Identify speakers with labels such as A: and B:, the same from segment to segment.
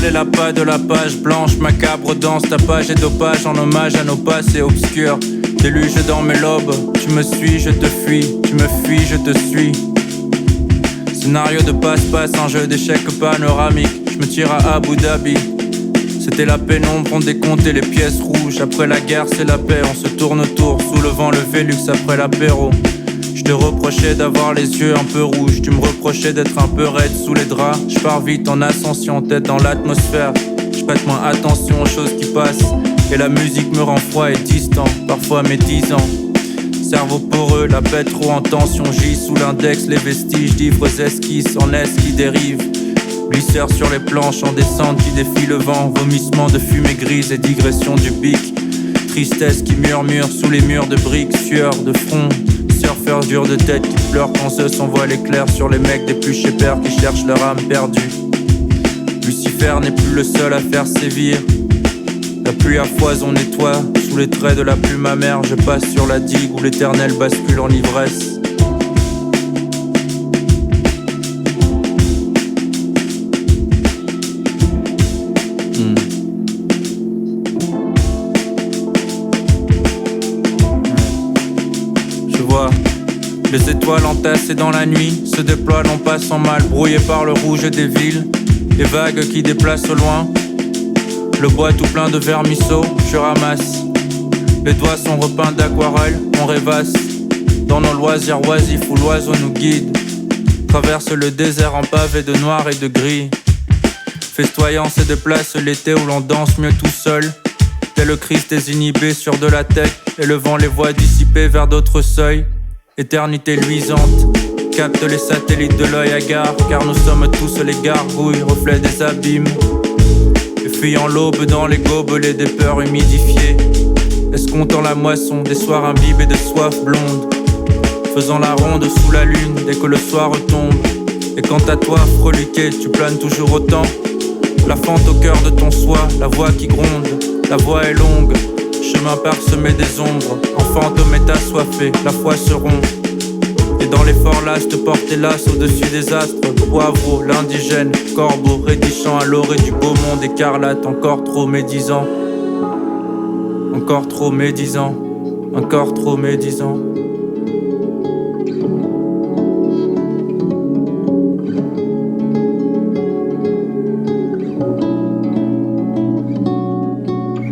A: et la pas de la page blanche, macabre danse, tapage et dopage en hommage à nos passés obscurs. Déluge dans mes lobes, tu me suis, je te fuis, tu me fuis, je te suis. Scénario de passe-passe, un jeu d'échecs panoramique, je me tire à Abu Dhabi. C'était la pénombre, on décomptait les pièces rouges. Après la guerre c'est la paix, on se tourne autour, soulevant le Vélux après l'apéro. Je te reprochais d'avoir les yeux un peu rouges, tu me reprochais d'être un peu raide sous les draps. Je pars vite en ascension, tête dans l'atmosphère. Je prête moins attention aux choses qui passent, et la musique me rend froid et distant, parfois médisant. Cerveau poreux, la paix trop en tension, gît sous l'index, les vestiges d'ivres esquisses en est qui dérivent. Glisseur sur les planches en descente qui défie le vent, vomissement de fumée grise et digression du bic. Tristesse qui murmure sous les murs de briques, sueur de front. Surfeurs durs de tête qui pleurent quand se s'envoie l'éclair sur les mecs des plus pères qui cherchent leur âme perdue. Lucifer n'est plus le seul à faire sévir. La pluie à foison nettoie, sous les traits de la plume amère, je passe sur la digue où l'éternel bascule en ivresse. Les étoiles entassées dans la nuit se déploient non pas sans mal, brouillées par le rouge des villes, les vagues qui déplacent au loin. Le bois tout plein de vermisseaux, je ramasse. Les doigts sont repeints d'aquarelle, on rêvasse. Dans nos loisirs oisifs où l'oiseau nous guide, traverse le désert en pavé de noir et de gris. Festoyant se déplace l'été où l'on danse mieux tout seul. Tel le Christ désinhibé sur de la tech, élevant les voix dissipées vers d'autres seuils. Éternité luisante, capte les satellites de l'œil hagard, car nous sommes tous les gargouilles, reflets des abîmes. Et fuyant l'aube dans les gobelets des peurs humidifiées, escomptant la moisson des soirs imbibés de soif blonde, faisant la ronde sous la lune dès que le soir retombe. Et quant à toi, freluqué, tu planes toujours autant. La fente au cœur de ton soi, la voix qui gronde, la voix est longue. Chemin parsemé des ombres, en fantôme est assoiffé, la foi se rompt. Et dans l'effort lâche te porte hélas au-dessus des astres. Poivreau, l'indigène, corbeau, rédichant à l'orée du beau monde écarlate. Encore trop médisant, encore trop médisant, encore trop médisant.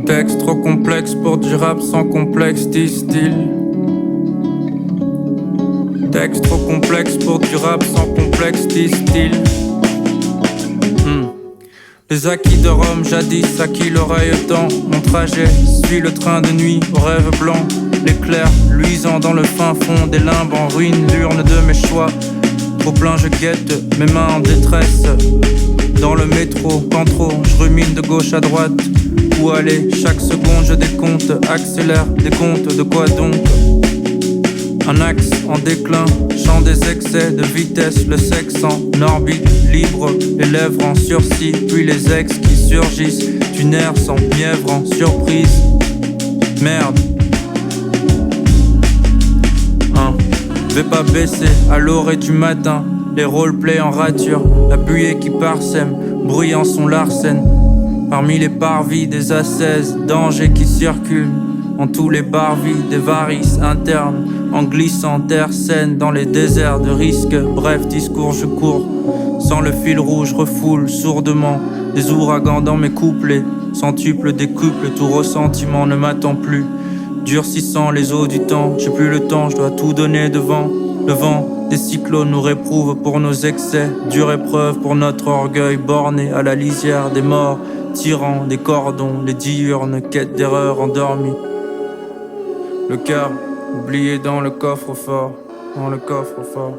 A: Texte trop complexe pour du rap sans complexe, disent-ils. Texte trop complexe pour du rap sans complexe, disent-ils. Les acquis de Rome jadis acquis l'oreille au temps. Mon trajet suit le train de nuit au rêve blanc. L'éclair luisant dans le fin fond des limbes en ruine, l'urne de mes choix. Trop plein je guette, mes mains en détresse. Dans le métro, quand trop, je rumine de gauche à droite. Où aller, chaque seconde je décompte, accélère, décompte de quoi donc? Un axe en déclin, chant des excès de vitesse, le sexe en orbite libre, les lèvres en sursis, puis les ex qui surgissent, du nerf sans mièvre en surprise. Merde. Vais pas baisser à l'orée du matin, les roleplays en rature, la buée qui parsème, bruyant son larcène. Parmi les parvis des ascèses, dangers qui circulent en tous les barvis, des varices internes, en glissant d'air saine dans les déserts de risques. Bref, discours je cours, sans le fil rouge refoule sourdement des ouragans dans mes couplets, centuple décuple, tout ressentiment ne m'attend plus. Durcissant les eaux du temps, j'ai plus le temps, je dois tout donner devant. Le vent des cyclones nous réprouve pour nos excès, dure épreuve pour notre orgueil borné à la lisière des morts. Tirant des cordons, les diurnes quêtes d'erreurs endormies. Le cœur oublié dans le coffre-fort, dans le coffre-fort.